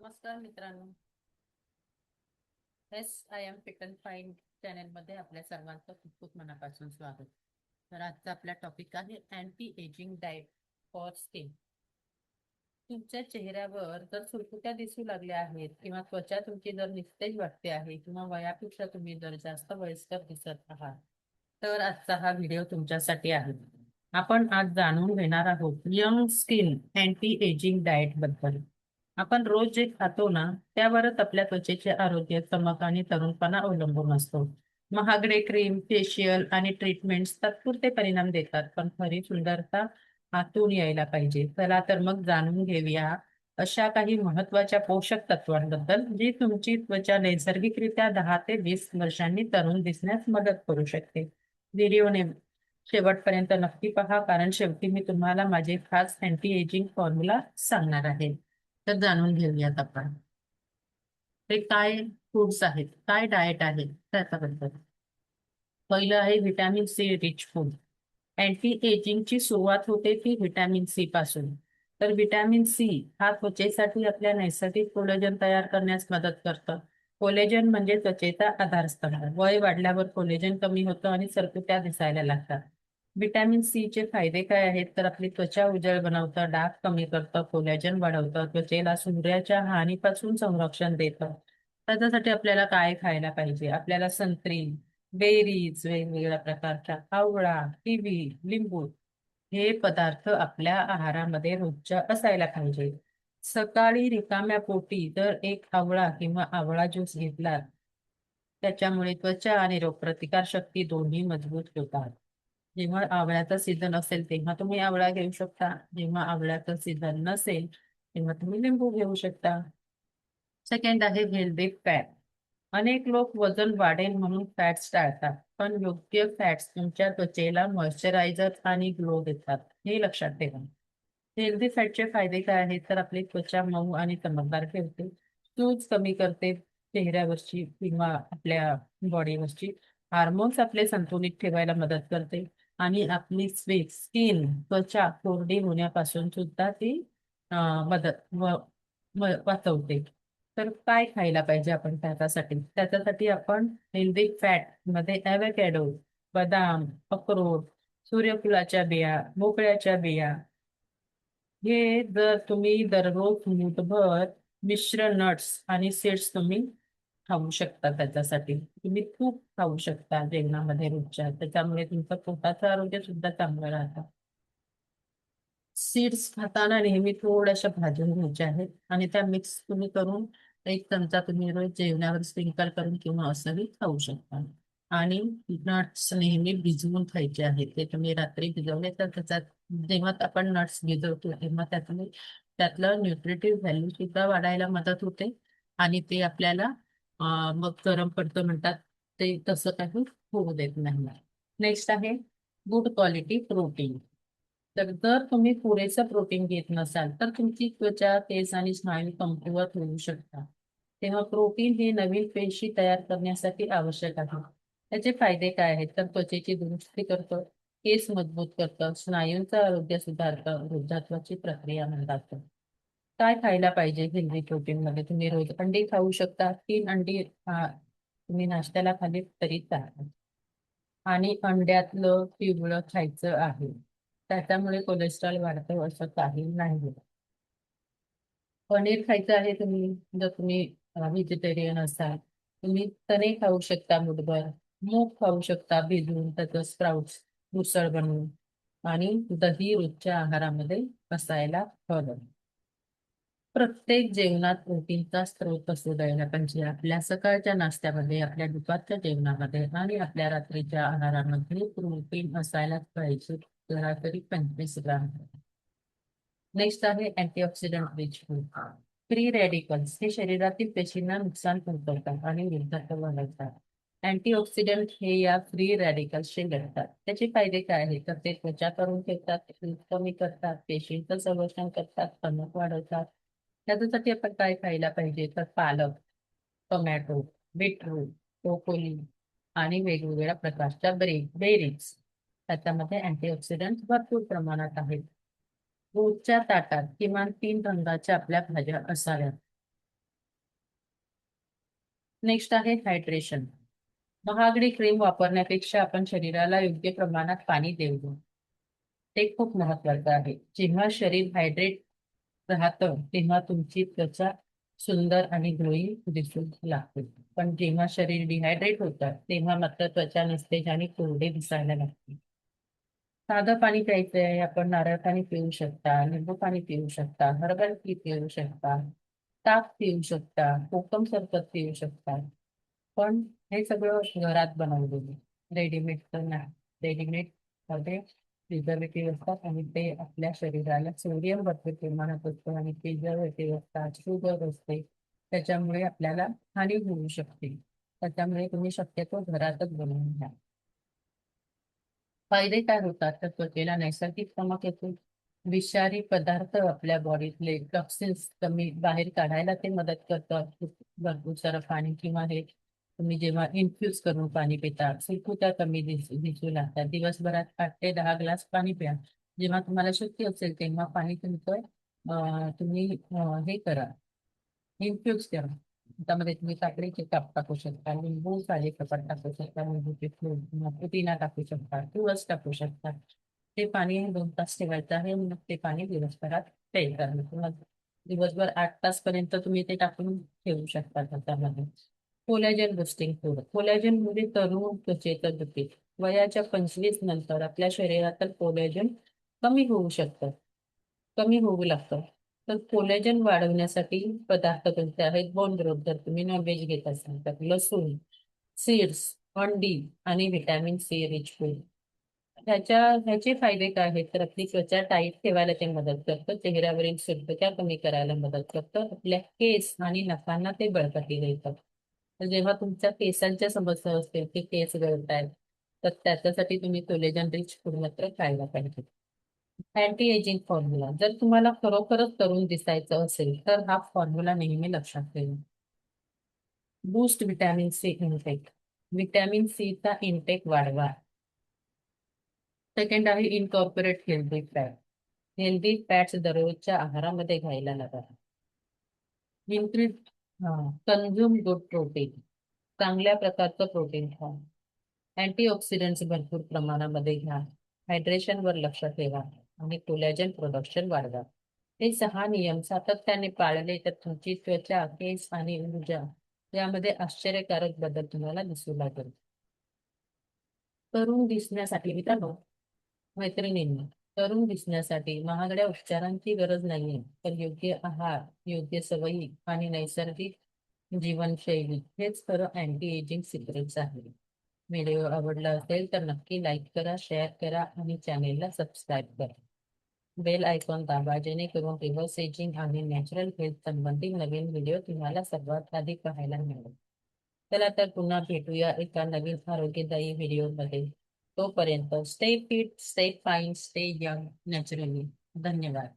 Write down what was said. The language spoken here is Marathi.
नमस्कार मित्रांनो. I am fit and fine चॅनेलमध्ये आपल्या सर्वांचं खूप खूप मनापासून स्वागत. तर आजचा आपला टॉपिक आहे anti ageing diet for skin. तुमच्या चेहऱ्यावर जर सुरकुत्या दिसू लागल्या आहेत किंवा त्वचा तुमची जर निस्तेज वाटते आहे किंवा वयापेक्षा तुम्ही जर जास्त वयस्कर दिसत आहात तर आजचा हा व्हिडिओ तुमच्यासाठी आहे. आपण आज जाणून घेणार आहोत young skin anti ageing diet बद्दल. आपण रोज जे खातो ना त्यावरच आपल्या त्वचेचे आरोग्य, चमक आणि तरुणपणा अवलंबून असतो. महागडे क्रीम, फेशियल आणि ट्रीटमेंट्स तात्पुरते परिणाम देतात, पण खरी सुंदरता आतून यायला पाहिजे. चला तर मग जाणून घेऊया अशा काही महत्वाच्या पोषक तत्वांबद्दल जी तुमची त्वचा नैसर्गिकरित्या 10 ते 20 वर्षांनी तरुण दिसण्यास मदत करू शकते. व्हिडिओने शेवटपर्यंत नक्की पहा, कारण शेवटी मी तुम्हाला माझे खास अँटी एजिंग फॉर्म्युला सांगणार आहे. तर जाणून घेऊयात आपण ते काय फूड्स आहेत, काय डाएट आहे त्याच्याबद्दल. पहिलं आहे vitamin C rich food. Anti एजिंगची सुरुवात होते ती व्हिटॅमिन सी पासून. तर व्हिटॅमिन सी हा त्वचेसाठी आपल्या नैसर्गिक कोलेजन तयार करण्यास मदत करतं. कोलेजन म्हणजे त्वचेचा आधारस्तंभ. वय वाढल्यावर कोलेजन कमी होतं आणि सरकुत्या दिसायला लागतात. व्हिटॅमिन सी चे फायदे काय आहेत, तर आपली त्वचा उजळ बनवतं, डाग कमी करतं, कोलेजन वाढवतं, त्वचेला सूर्याच्या हानीपासून संरक्षण देतं. त्याच्यासाठी आपल्याला काय खायला पाहिजे? आपल्याला संत्री, बेरीज, वेगवेगळ्या प्रकारच्या आवळा, किवी, लिंबू हे पदार्थ आपल्या आहारामध्ये रोजच्या असायला पाहिजे. सकाळी रिकाम्या पोटी जर एक आवळा किंवा आवळा ज्यूस घेतला त्याच्यामुळे त्वचा आणि रोगप्रतिकार शक्ती दोन्ही मजबूत होतात. जेव्हा आवळ्याचा सीझन असेल तेव्हा तुम्ही आवळा घेऊ शकता, जेव्हा आवळ्याचा सीझन नसेल तेव्हा तुम्ही लिंबू घेऊ शकता. सेकंड आहे हेल्दी फॅट. अनेक लोक वजन वाढेल म्हणून फॅट्स टाळतात, पण योग्य फॅट्स तुमच्या त्वचेला मॉइश्चरायझर आणि ग्लो देतात, हे लक्षात ठेवा. हेल्दी फॅटचे फायदे काय आहेत, तर आपली त्वचा मऊ आणि चमकदार ठेवते, सूज कमी करते चेहऱ्यावरची किंवा आपल्या बॉडीवरची, हार्मोन्स आपले संतुलित ठेवायला मदत करते आणि आपली स्किन त्वचा कोरडी होण्यापासून सुद्धा ती मदत वाचवते. तर काय खायला पाहिजे आपण त्याच्यासाठी आपण हेल्दी फॅट मध्ये ॲवोकॅडो, बदाम, अक्रोड, सूर्यफुलाच्या बिया, भोपळ्याच्या बिया हे जर तुम्ही दररोज मूठभर मिश्र नट्स आणि सीड्स तुम्ही खाऊ शकता. त्याच्यासाठी तुम्ही तूप खाऊ शकता जेवणामध्ये रोजच्या, त्याच्यामुळे तुमचं पोटाचं आरोग्य सुद्धा चांगलं राहतं. सीड्स खाताना नेहमी थोड्याशा भाजून घ्यायच्या आहेत आणि त्या मिक्स तुम्ही करून एक चमचा तुम्ही रोज जेवणावर स्प्रिंकल करून किंवा असंही खाऊ शकता. आणि नट्स नेहमी भिजवून खायचे आहेत. ते तुम्ही रात्री भिजवले तर त्याच्यात जेव्हा आपण नट्स भिजवतो तेव्हा त्यातलं न्यूट्रिटिव्ह व्हॅल्यू सुद्धा वाढायला मदत होते आणि ते आपल्याला मग गरम पडतं म्हणतात, ते तसं काही होऊ देत नाही. नेक्स्ट आहे गुड क्वालिटी प्रोटीन. तर जर तुम्ही पुरेसं प्रोटीन घेत नसाल तर तुमची त्वचा, केस आणि स्नायू कमकुवत होऊ शकतात. तेव्हा प्रोटीन हे नवीन पेशी तयार करण्यासाठी आवश्यक आहे. त्याचे फायदे काय आहेत, तर त्वचेची दुरुस्ती करतं, केस मजबूत करतं, स्नायूंचं आरोग्य सुधारतं, वृद्धात्वाची प्रक्रिया मंदावतं. काय खायला पाहिजे हेल्दी प्रोटीन मध्ये? तुम्ही रोज अंडी खाऊ शकता. 3 अंडी तुम्ही नाश्त्याला खाल्ली तरी चालेल. आणि अंड्यातलं पिवळं खायचं आहे. त्याच्यामुळे कोलेस्ट्रॉल वाढतं असं काही नाही. पनीर खायचं आहे तुम्ही, जर तुम्ही व्हेजिटेरियन असाल, तुम्ही चणे खाऊ शकता मुठभर, मूग खाऊ शकता भिजवून त्याचं स्प्राउट्स उसळ बनवून, आणि दही रोजच्या आहारामध्ये असायला हवं. प्रत्येक जेवणात प्रोटीनचा स्रोत असू द्यायला पाहिजे. आपल्या सकाळच्या नाश्त्यामध्ये, आपल्या दुपारच्या जेवणामध्ये आणि आपल्या रात्रीच्या आहारामध्ये प्रोटीन असायलाच पाहिजे, सरासरी 25 ग्राम. नेक्स्ट आहे antioxidant rich food. Free radicals हे शरीरातील पेशींना नुकसान पोहोचवतात आणि वृद्धात्व वाढवतात. अँटीऑक्सिडंट हे या फ्री रॅडिकल्सशी लढतात. त्याचे फायदे काय आहेत, तर ते त्वचा करून ठेवतात, सूज कमी करतात, पेशींचं संरक्षण करतात, चमक वाढवतात. त्याच्यासाठी आपण काय खायला पाहिजे, तर पालक, टोमॅटो, बीटरूट, ब्रोकोली आणि वेगवेगळ्या प्रकारच्या बेरीज. त्याच्यामध्ये अँटीऑक्सिडंट भरपूर प्रमाणात आहेत. रोजच्या ताटात किमान 3 रंगाच्या आपल्या भाज्या असाव्यात. नेक्स्ट आहे हायड्रेशन. महागडी क्रीम वापरण्यापेक्षा आपण शरीराला योग्य प्रमाणात पाणी देऊ, ते खूप महत्वाचं आहे. जेव्हा शरीर हायड्रेट राहतं तेव्हा तुमची त्वचा सुंदर आणि ग्लोईंग दिसू लागते. पण जेव्हा शरीर डिहायड्रेट होतं तेव्हा मात्र त्वचा निस्तेज आणि कोरडे दिसायला लागते. साधं पाणी प्यायचंय, आपण नारळ पाणी पिऊ शकता, लिंबू पाणी पिऊ शकता, हर्बल टी पिऊ शकता, ताक पिऊ शकता, कोकम सरबत पिऊ शकता. पण हे सगळं घरात बनवलेलं, रेडीमेड तर नाही. रेडीमेड मध्ये प्रिझर्वेटिव्ह असतात आणि ते आपल्या शरीराला सोडियम भरपूर प्रमाणात असतं आणि प्रिझर्वेटिव्ह असतात, शुगर असते. त्याच्यामुळे आपल्याला हानी होऊ शकते. त्याच्यामुळे तुम्ही शक्यतो घरातच बनवून घ्या. फायदे काय होतात? तर त्वचेला नैसर्गिक चमक येते. विषारी पदार्थ आपल्या बॉडीतले टॉक्सिन्स कमी बाहेर काढायला ते मदत करतं. भरपूर सारं पाणी किंवा हे तुम्ही जेव्हा इन्फ्यूज करून पाणी पिता, सुरकुत्या कमी दिसू लागतात. दिवसभरात 8 ते 10 ग्लास पाणी प्या. जेव्हा तुम्हाला शक्य असेल तेव्हा पाणी तुमचं तुम्ही हे करा, इन्फ्यूज करा. त्यामध्ये तुम्ही साखरेचे काप टाकू शकता, लिंबू साधे कपात टाकू शकता, लिंबूचे फूल किंवा पुदिना टाकू शकता, तुळस टाकू शकता. ते पाणी 2 तास ठेवायचं आहे. मग ते पाणी दिवसभरात प्यायचं आहे. किंवा दिवसभर 8 तास पर्यंत तुम्ही ते टाकून ठेवू शकता त्याच्यामध्ये. Collagen boosting food. कोलॅजन म्हणजे तरुण त्वचेचं दुखी. वयाच्या 25 नंतर आपल्या शरीरातील कोलॅजन कमी होऊ शकतं, कमी होऊ लागतं. तर कोलेजन वाढवण्यासाठी पदार्थ कोणते आहेत? Bone growth. जर तुम्ही नॉनव्हेज घेत असाल तर लसूण, सीड्स, अंडी आणि व्हिटॅमिन सी रिच फूड. ह्याचे फायदे काय आहेत? तर आपली त्वचा टाईट ठेवायला ते मदत करतं, चेहऱ्यावरील सुरकुत्या कमी करायला मदत करतं, आपल्या केस आणि नखांना ते बळकटी देतं. तर जेव्हा तुमच्या केसांच्या समस्या असतील, की केस गळतायत, तर त्याच्यासाठी तुम्ही कोलेजन रिच फूड मात्र खायला पाहिजे. Anti ageing formula. जर तुम्हाला खरोखरच तरुण दिसायचं असेल तर हा फॉर्म्युला नेहमी लक्षात ठेवा. Boost vitamin C intake. Vitamin C चा इनटेक वाढवा. सेकंड आहे incorporate healthy fat. Healthy fats दररोजच्या आहारामध्ये घ्यायला लागतात. Increase consume good protein. चांगल्या प्रकारचं प्रोटीन खा. अँटीऑक्सिडंट्स भरपूर प्रमाणामध्ये घ्या. हायड्रेशन वर लक्ष ठेवा आणि कोलॅजन प्रोडक्शन वाढवा. हे 6 नियम सातत्याने पाळले तर तुमची त्वचा, केस आणि ऊर्जा यामध्ये आश्चर्यकारक बदल तुम्हाला दिसू लागेल. तरुण दिसण्यासाठी मित्रांनो, मैत्रिणींनो, तरुण दिसण्यासाठी महागड्या उपचारांची गरज नाहीये. तर योग्य आहार, योग्य सवयी आणि नैसर्गिक जीवनशैली हेच खरं अँटी एजिंग सिक्रेट्स आहे. व्हिडिओ आवडला असेल तर नक्की लाईक करा, शेअर करा आणि चॅनेलला सबस्क्राईब करा. बेल आयकॉन दाबा जेणेकरून रिव्हर्स एजिंग आणि नॅचरल हेल्थ संबंधी नवीन व्हिडिओ तुम्हाला सर्वात आधी पाहायला मिळेल. चला तर पुन्हा भेटूया एका नवीन आरोग्यदायी व्हिडिओमध्ये. तोपर्यंत stay fit, stay fine, stay young naturally. धन्यवाद.